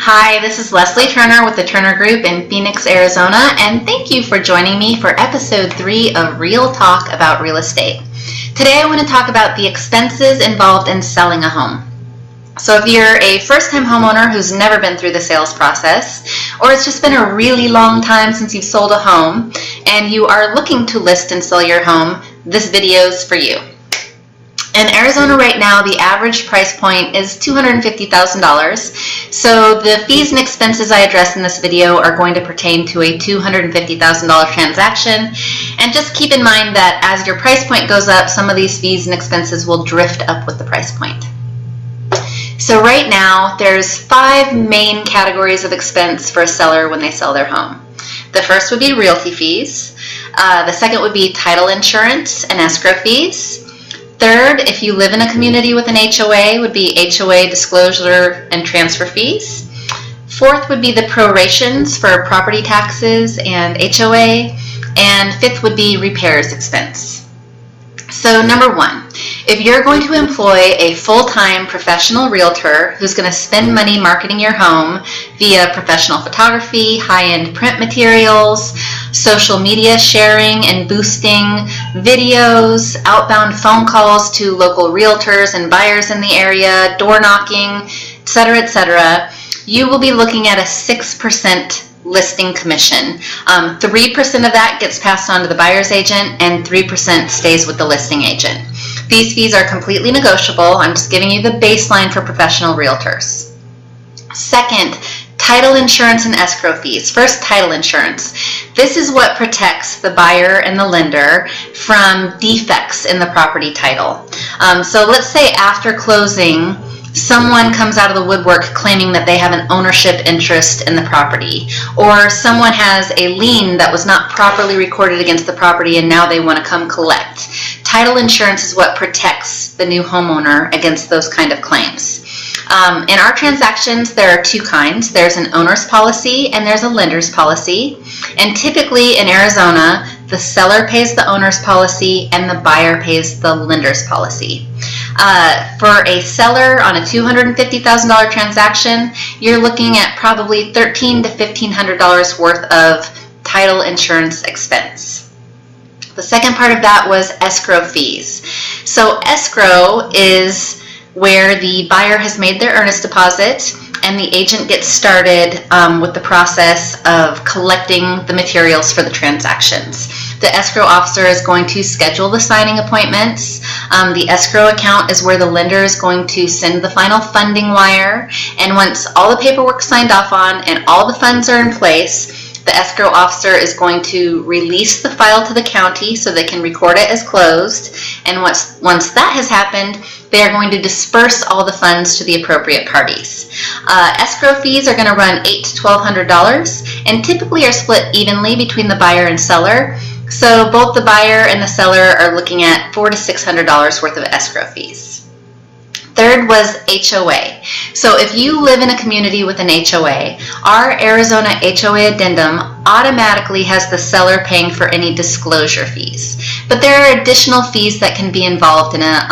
Hi, this is Leslie Turner with the Turner Group in Phoenix, Arizona, and thank you for joining me for episode 3 of Real Talk About Real Estate. Today I want to talk about the expenses involved in selling a home. So if you're a first-time homeowner who's never been through the sales process, or it's just been a really long time since you've sold a home, and you are looking to list and sell your home, this video is for you. In Arizona right now, the average price point is $250,000. So the fees and expenses I address in this video are going to pertain to a $250,000 transaction. And just keep in mind that as your price point goes up, some of these fees and expenses will drift up with the price point. So right now, there's 5 main categories of expense for a seller when they sell their home. The first would be realty fees. The second would be title insurance and escrow fees. Third, if you live in a community with an HOA, would be HOA disclosure and transfer fees. Fourth would be the prorations for property taxes and HOA. And fifth would be repairs expense. So number 1, if you're going to employ a full-time professional realtor who's going to spend money marketing your home via professional photography, high-end print materials, social media sharing and boosting, videos, outbound phone calls to local realtors and buyers in the area, door knocking, etc., you will be looking at a 6% listing commission. 3% of that gets passed on to the buyer's agent and 3% stays with the listing agent. These fees are completely negotiable. I'm just giving you the baseline for professional realtors. Second, title insurance and escrow fees. First, title insurance. This is what protects the buyer and the lender from defects in the property title. So let's say after closing, someone comes out of the woodwork claiming that they have an ownership interest in the property, or someone has a lien that was not properly recorded against the property and now they want to come collect. Title insurance is what protects the new homeowner against those kind of claims. In our transactions, there are 2 kinds. There's an owner's policy and there's a lender's policy. And typically in Arizona, the seller pays the owner's policy and the buyer pays the lender's policy. For a seller on a $250,000 transaction, you're looking at probably $1,300 to $1,500 worth of title insurance expense. The second part of that was escrow fees. So escrow is where the buyer has made their earnest deposit and the agent gets started with the process of collecting the materials for the transactions. The escrow officer is going to schedule the signing appointments. The escrow account is where the lender is going to send the final funding wire. And once all the paperwork is signed off on and all the funds are in place, the escrow officer is going to release the file to the county so they can record it as closed. And once that has happened, they are going to disperse all the funds to the appropriate parties. Escrow fees are going to run $800 to $1,200 and typically are split evenly between the buyer and seller. So both the buyer and the seller are looking at $400 to $600 worth of escrow fees. Third was HOA. So if you live in a community with an HOA, our Arizona HOA addendum automatically has the seller paying for any disclosure fees. But there are additional fees that can be involved in a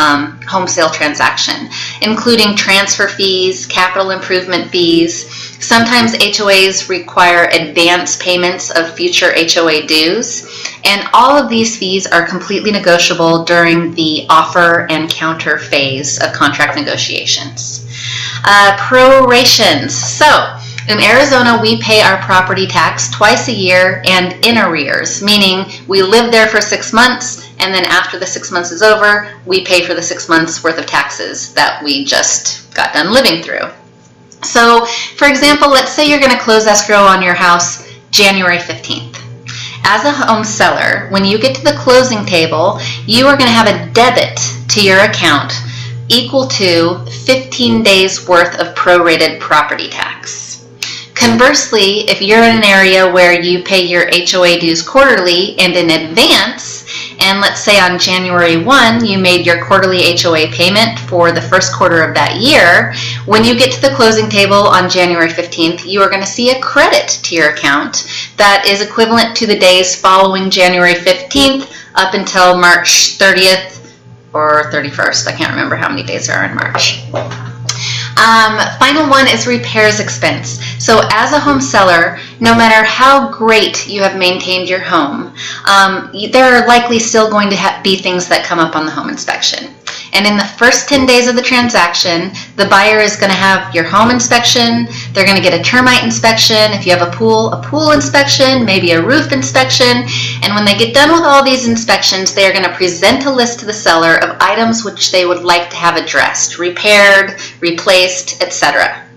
home sale transaction, including transfer fees, capital improvement fees. Sometimes HOAs require advance payments of future HOA dues, and all of these fees are completely negotiable during the offer and counter phase of contract negotiations. Prorations. So in Arizona, we pay our property tax twice a year and in arrears, meaning we live there for 6 months, and then after the 6 months is over, we pay for the 6 months worth of taxes that we just got done living through. So, for example, let's say you're going to close escrow on your house January 15th. As a home seller, when you get to the closing table, you are going to have a debit to your account equal to 15 days worth of prorated property tax. Conversely, if you're in an area where you pay your HOA dues quarterly and in advance, and let's say on January 1 you made your quarterly HOA payment for the first quarter of that year, when you get to the closing table on January 15th, you are going to see a credit to your account that is equivalent to the days following January 15th up until March 30th or 31st. I can't remember how many days there are in March. Final one is repairs expense. So as a home seller, no matter how great you have maintained your home, there are likely still going to be things that come up on the home inspection. And in the first 10 days of the transaction, the buyer is going to have your home inspection, they're going to get a termite inspection, if you have a pool inspection, maybe a roof inspection, and when they get done with all these inspections, they are going to present a list to the seller of items which they would like to have addressed, repaired, replaced, etc.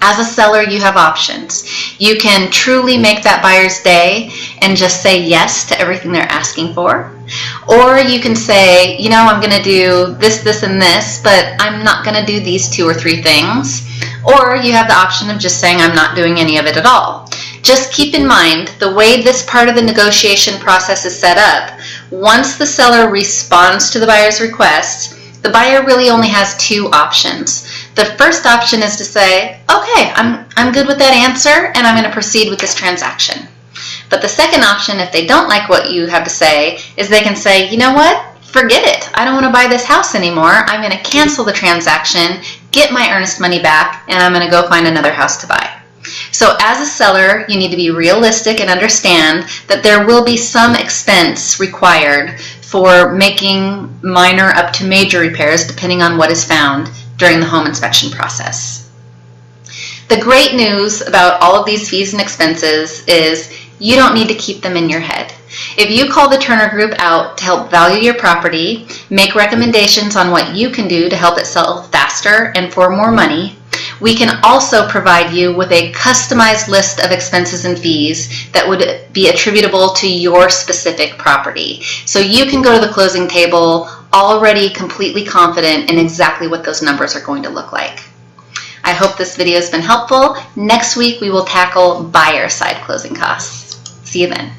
As a seller, you have options. You can truly make that buyer's day and just say yes to everything they're asking for. Or you can say, you know, I'm going to do this, this, and this, but I'm not going to do these 2 or 3 things. Or you have the option of just saying, I'm not doing any of it at all. Just keep in mind, the way this part of the negotiation process is set up, once the seller responds to the buyer's request, the buyer really only has 2 options. The first option is to say, okay, I'm good with that answer and I'm going to proceed with this transaction. But the second option, if they don't like what you have to say, is they can say, you know what, forget it. I don't want to buy this house anymore. I'm going to cancel the transaction, get my earnest money back, and I'm going to go find another house to buy. So as a seller, you need to be realistic and understand that there will be some expense required for making minor up to major repairs depending on what is found during the home inspection process. The great news about all of these fees and expenses is you don't need to keep them in your head. If you call the Turner Group out to help value your property, make recommendations on what you can do to help it sell faster and for more money, we can also provide you with a customized list of expenses and fees that would be attributable to your specific property. So you can go to the closing table already completely confident in exactly what those numbers are going to look like. I hope this video has been helpful. Next week we will tackle buyer side closing costs. See you then.